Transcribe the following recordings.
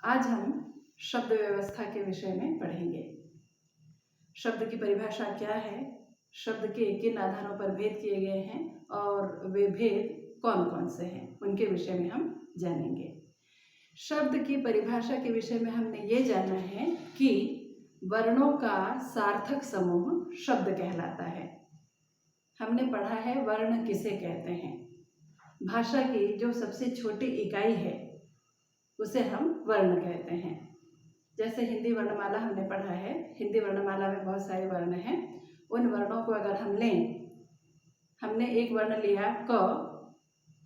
आज हम शब्द व्यवस्था के विषय में पढ़ेंगे। शब्द की परिभाषा क्या है, शब्द के किन आधारों पर भेद किए गए हैं और वे भेद कौन कौन से हैं, उनके विषय में हम जानेंगे। शब्द की परिभाषा के विषय में हमने ये जाना है कि वर्णों का सार्थक समूह शब्द कहलाता है। हमने पढ़ा है वर्ण किसे कहते हैं। भाषा की जो सबसे छोटी इकाई है उसे हम वर्ण कहते हैं। जैसे हिंदी वर्णमाला हमने पढ़ा है, हिंदी वर्णमाला में बहुत सारे वर्ण हैं। उन वर्णों को अगर हम लें, हमने एक वर्ण लिया क,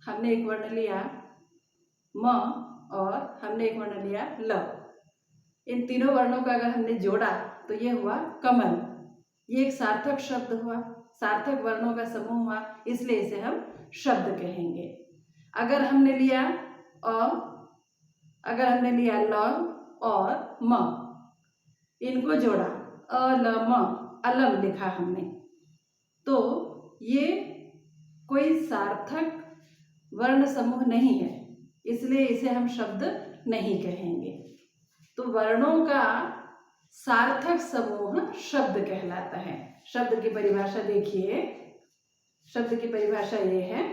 हमने एक वर्ण लिया म और हमने एक वर्ण लिया ल। इन तीनों वर्णों का अगर हमने जोड़ा तो ये हुआ कमल। ये एक सार्थक शब्द हुआ, सार्थक वर्णों का समूह हुआ, इसलिए इसे हम शब्द कहेंगे। अगर हमने लिया अगर हमने लिया ल और म, इनको जोड़ा अ ल म, अलम लिखा हमने, तो ये कोई सार्थक वर्ण समूह नहीं है, इसलिए इसे हम शब्द नहीं कहेंगे। तो वर्णों का सार्थक समूह शब्द कहलाता है। शब्द की परिभाषा देखिए, शब्द की परिभाषा ये है,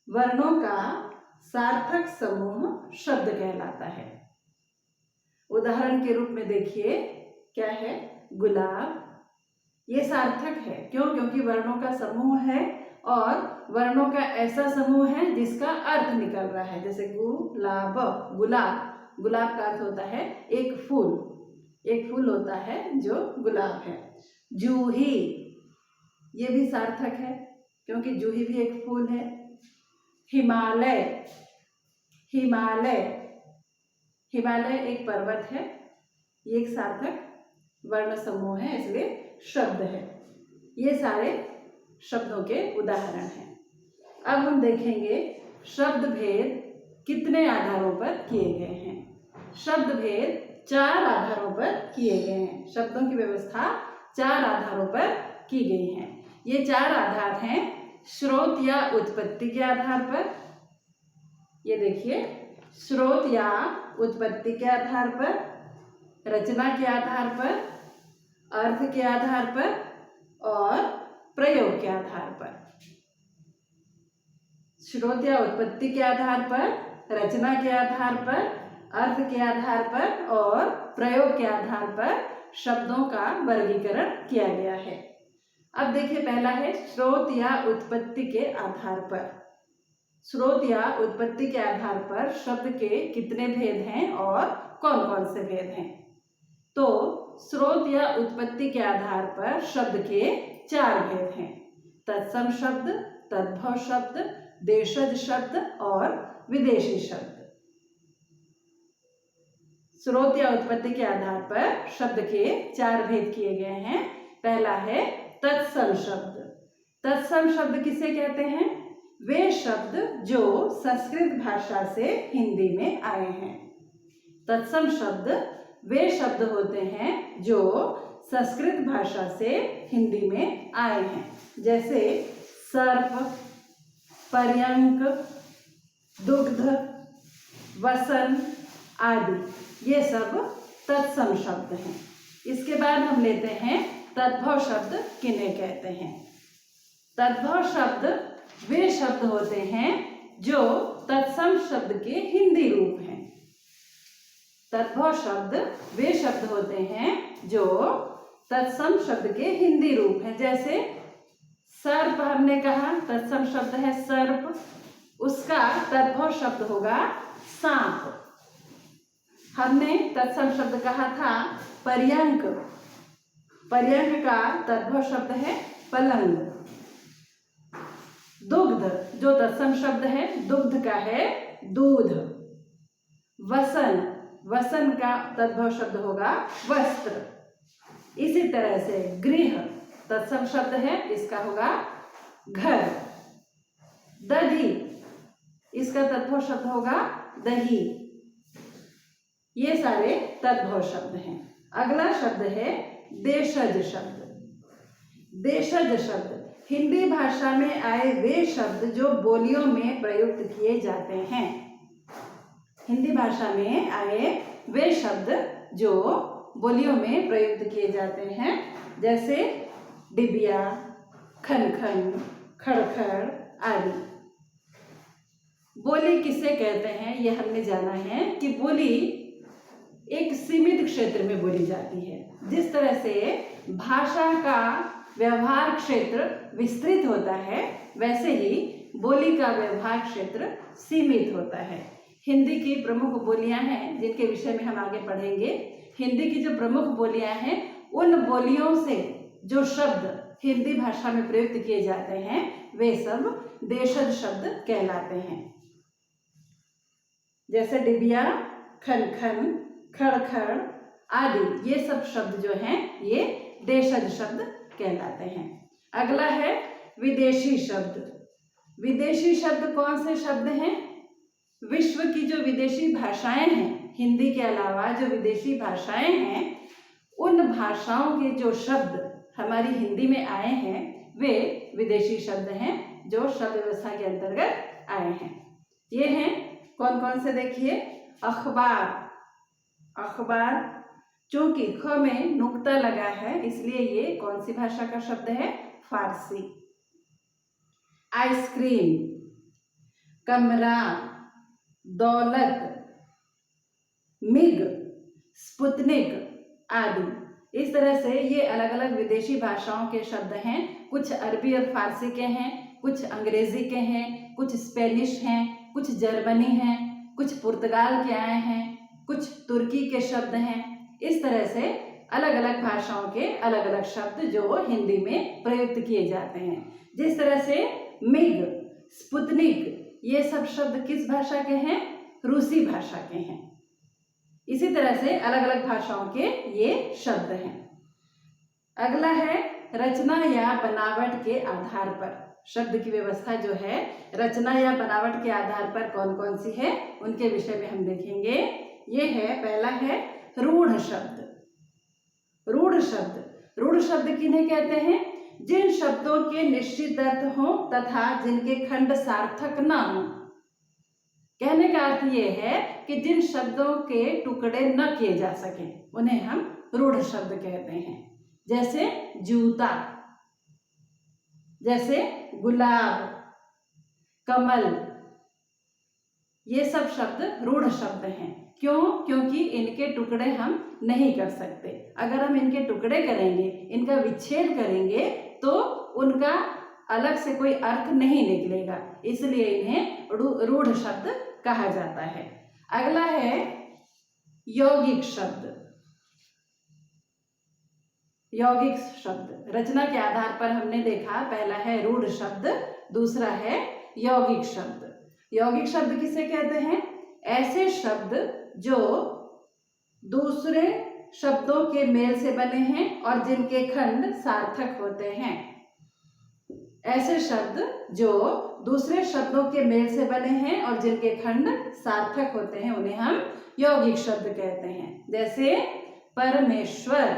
वर्णों का सार्थक समूह शब्द कहलाता है। उदाहरण के रूप में देखिए, क्या है, गुलाब। ये सार्थक है, क्यों? क्योंकि वर्णों का समूह है और वर्णों का ऐसा समूह है जिसका अर्थ निकल रहा है। जैसे गुलाब, गुलाब, गुलाब का अर्थ होता है एक फूल, एक फूल होता है जो गुलाब है। जूही, ये भी सार्थक है क्योंकि जूही भी एक फूल है। हिमालय, हिमालय, हिमालय एक पर्वत है, ये एक सार्थक वर्ण समूह है, इसलिए शब्द है। ये सारे शब्दों के उदाहरण हैं। अब हम देखेंगे शब्द भेद कितने आधारों पर किए गए हैं। शब्द भेद 4 आधारों पर किए गए हैं। शब्दों की व्यवस्था 4 आधारों पर की गई है। ये 4 आधार हैं स्रोत या उत्पत्ति के आधार पर, ये देखिए, स्रोत या उत्पत्ति के आधार पर, रचना के आधार पर, अर्थ के आधार पर और प्रयोग के आधार पर। स्रोत या उत्पत्ति के आधार पर, रचना के आधार पर, अर्थ के आधार पर और प्रयोग के आधार पर शब्दों का वर्गीकरण किया गया है। अब देखिए, पहला है स्रोत या उत्पत्ति के आधार पर। स्रोत या उत्पत्ति के आधार पर शब्द के कितने भेद हैं और कौन कौन से भेद हैं। तो स्रोत या उत्पत्ति के आधार पर शब्द के 4 भेद हैं। तत्सम शब्द, तद्भव शब्द, देशज शब्द और विदेशी शब्द। स्रोत या उत्पत्ति के आधार पर शब्द के 4 भेद किए गए हैं। पहला है तत्सम शब्द। तत्सम शब्द किसे कहते हैं? वे शब्द जो संस्कृत भाषा से हिंदी में आए हैं। तत्सम शब्द वे शब्द होते हैं जो संस्कृत भाषा से हिंदी में आए हैं। जैसे सर्प, पर्यंक, दुग्ध, वसन आदि, ये सब तत्सम शब्द हैं। इसके बाद हम लेते हैं तद्भव शब्द किन्हें कहते हैं। तद्भव शब्द वे शब्द होते हैं जो तत्सम शब्द के हिंदी रूप हैं। तद्भव शब्द वे शब्द होते हैं जो तत्सम शब्द के हिंदी रूप हैं। जैसे सर्प हमने कहा, तत्सम शब्द है सर्प, उसका तद्भव शब्द होगा सांप। हमने तत्सम शब्द कहा था पर्यंक, पर्यंक का तद्भव शब्द है पलंग। दुग्ध जो तत्सम शब्द है, दुग्ध का है दूध। वसन, वसन का तद्भव शब्द होगा वस्त्र। इसी तरह से गृह तत्सम शब्द है, इसका होगा घर। दधि, इसका तद्भव शब्द होगा दही। ये सारे तद्भव शब्द हैं। अगला शब्द है देशज शब्द। देशज शब्द हिंदी भाषा में आए वे शब्द जो बोलियों में प्रयुक्त किए जाते हैं। हिंदी भाषा में आए वे शब्द जो बोलियों में प्रयुक्त किए जाते हैं, जैसे डिबिया, खन खन, खड़ खड़ आदि। बोली किसे कहते हैं ये हमने जाना है कि बोली एक सीमित क्षेत्र में बोली जाती है। जिस तरह से भाषा का व्यवहार क्षेत्र विस्तृत होता है, वैसे ही बोली का व्यवहार क्षेत्र सीमित होता है। हिंदी की प्रमुख बोलियां हैं जिनके विषय में हम आगे पढ़ेंगे। हिंदी की जो प्रमुख बोलियां हैं, उन बोलियों से जो शब्द हिंदी भाषा में प्रयुक्त किए जाते हैं वे सब देशज शब्द कहलाते हैं। जैसे डिबिया, खन खन, खड़ खड़ आदि, ये सब शब्द जो हैं ये देशज शब्द कहलाते हैं। अगला है विदेशी शब्द। विदेशी शब्द कौन से शब्द हैं? विश्व की जो विदेशी भाषाएं हैं, हिंदी के अलावा जो विदेशी भाषाएं हैं, उन भाषाओं के जो शब्द हमारी हिंदी में आए हैं वे विदेशी शब्द हैं जो शब्द व्यवस्था के अंतर्गत आए हैं। ये हैं कौन कौन से? देखिए, अखबार। अखबार, चूंकि ख में नुक्ता लगा है इसलिए ये कौन सी भाषा का शब्द है? फारसी। आइसक्रीम, कमरा, दौलत, मिग, स्पुतनिक आदि। इस तरह से ये अलग अलग विदेशी भाषाओं के शब्द हैं। कुछ अरबी और फारसी के हैं, कुछ अंग्रेजी के हैं, कुछ स्पेनिश हैं, कुछ जर्मनी हैं, कुछ पुर्तगाल के आए हैं, कुछ तुर्की के शब्द हैं। इस तरह से अलग अलग भाषाओं के अलग अलग शब्द जो हिंदी में प्रयुक्त किए जाते हैं। जिस तरह से मिग, स्पुतनिक, ये सब शब्द किस भाषा के हैं? रूसी भाषा के हैं। इसी तरह से अलग अलग भाषाओं के ये शब्द हैं। अगला है रचना या बनावट के आधार पर। शब्द की व्यवस्था जो है रचना या बनावट के आधार पर कौन कौन सी है उनके विषय में हम देखेंगे। ये है, पहला है रूढ़ शब्द। रूढ़ शब्द, रूढ़ शब्द किन्हें कहते हैं? जिन शब्दों के निश्चित अर्थ हों तथा जिनके खंड सार्थक न हों। कहने का अर्थ ये है कि जिन शब्दों के टुकड़े न किए जा सके उन्हें हम रूढ़ शब्द कहते हैं। जैसे जूता, जैसे गुलाब, कमल, ये सब शब्द रूढ़ शब्द हैं। क्यों? क्योंकि इनके टुकड़े हम नहीं कर सकते। अगर हम इनके टुकड़े करेंगे, इनका विच्छेद करेंगे तो उनका अलग से कोई अर्थ नहीं निकलेगा, इसलिए इन्हें रूढ़ शब्द कहा जाता है। अगला है यौगिक शब्द। यौगिक शब्द रचना के आधार पर हमने देखा, पहला है रूढ़ शब्द, दूसरा है यौगिक शब्द। यौगिक शब्द किसे कहते हैं? ऐसे शब्द जो दूसरे शब्दों के मेल से बने हैं और जिनके खंड सार्थक होते हैं। ऐसे शब्द जो दूसरे शब्दों के मेल से बने हैं और जिनके खंड सार्थक होते हैं उन्हें हम यौगिक शब्द कहते हैं। जैसे परमेश्वर,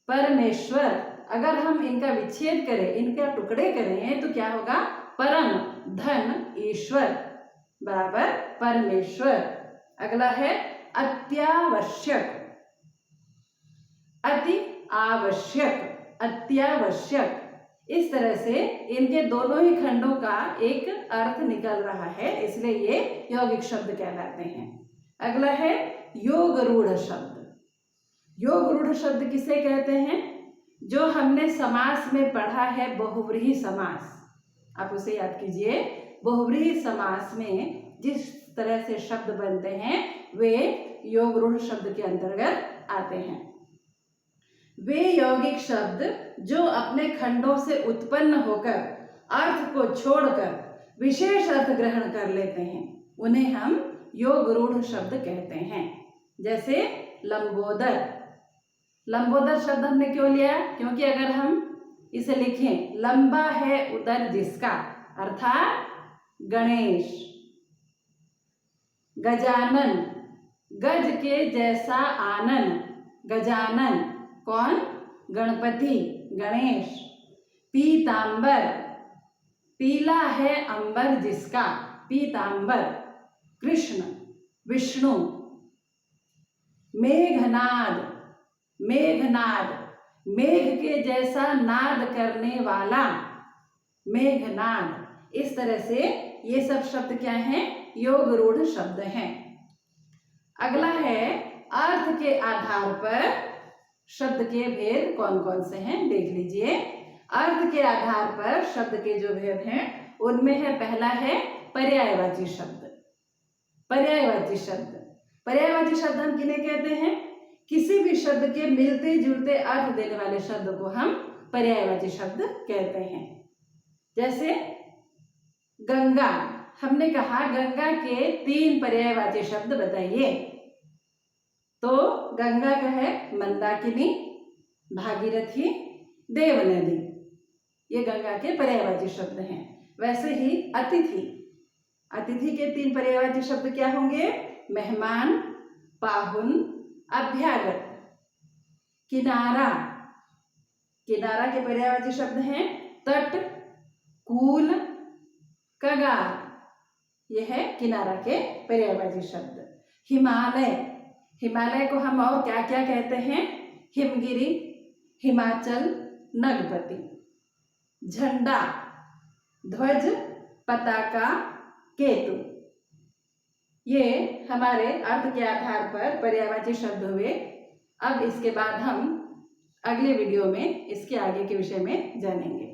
परमेश्वर, अगर हम इनका विच्छेद करें, इनका टुकड़े करें तो क्या होगा? परम धन ईश्वर बराबर परमेश्वर। अगला है अत्यावश्यक, अति आवश्यक, अत्यावश्यक। इस तरह से इनके दोनों ही खंडों का एक अर्थ निकल रहा है, इसलिए ये यौगिक शब्द कहलाते हैं। अगला है योग रूढ़ शब्द। योग रूढ़ शब्द किसे कहते हैं? जो हमने समास में पढ़ा है, बहुव्रीहि समास, आप उसे याद कीजिए। बहुव्रीहि समास में जिस तरह से शब्द बनते हैं वे योग रूढ़ शब्द के अंतर्गत आते हैं। वे यौगिक शब्द जो अपने खंडों से उत्पन्न होकर अर्थ को छोड़कर विशेष अर्थ ग्रहण कर लेते हैं उन्हें हम योग रूढ़ शब्द कहते हैं। जैसे लंबोदर। लंबोदर शब्द हमने क्यों लिया? क्योंकि अगर हम इसे लिखें, लंबा है उदर जिसका, अर्थात गणेश। गजानन, गज के जैसा आनन, गजानन कौन? गणपति, गणेश। पीतांबर, पीला है अंबर जिसका, पीतांबर, कृष्ण। विष्णु। मेघनाद, मेघनाद, मेघ के जैसा नाद करने वाला, मेघनाद। इस तरह से ये सब शब्द क्या हैं? योग रूढ़ शब्द हैं। अगला है अर्थ के आधार पर शब्द के भेद कौन कौन से हैं, देख लीजिए। अर्थ के आधार पर शब्द के जो भेद हैं उनमें है, पहला है पर्यायवाची शब्द। पर्यायवाची शब्द, पर्यायवाची शब्द हम किन्हें कहते हैं? किसी भी शब्द के मिलते जुलते अर्थ देने वाले शब्द को हम पर्यायवाची शब्द कहते हैं। जैसे गंगा, हमने कहा गंगा के 3 पर्यायवाची शब्द बताइए। तो गंगा का है मंदाकिनी, भागीरथी, देवनदी, ये गंगा के पर्यायवाची शब्द हैं। वैसे ही अतिथि, अतिथि के 3 पर्यायवाची शब्द क्या होंगे? मेहमान, पाहुन, अभ्यागत। किनारा, किनारा के पर्यायवाची शब्द हैं तट, कूल, कगार, यह है किनारा के पर्यायवाची शब्द। हिमालय, हिमालय को हम और क्या क्या कहते हैं? हिमगिरी, हिमाचल, नगपति। झंडा, ध्वज, पताका, केतु। ये हमारे अर्थ के आधार पर पर्यायवाची शब्द हुए। अब इसके बाद हम अगले वीडियो में इसके आगे के विषय में जानेंगे।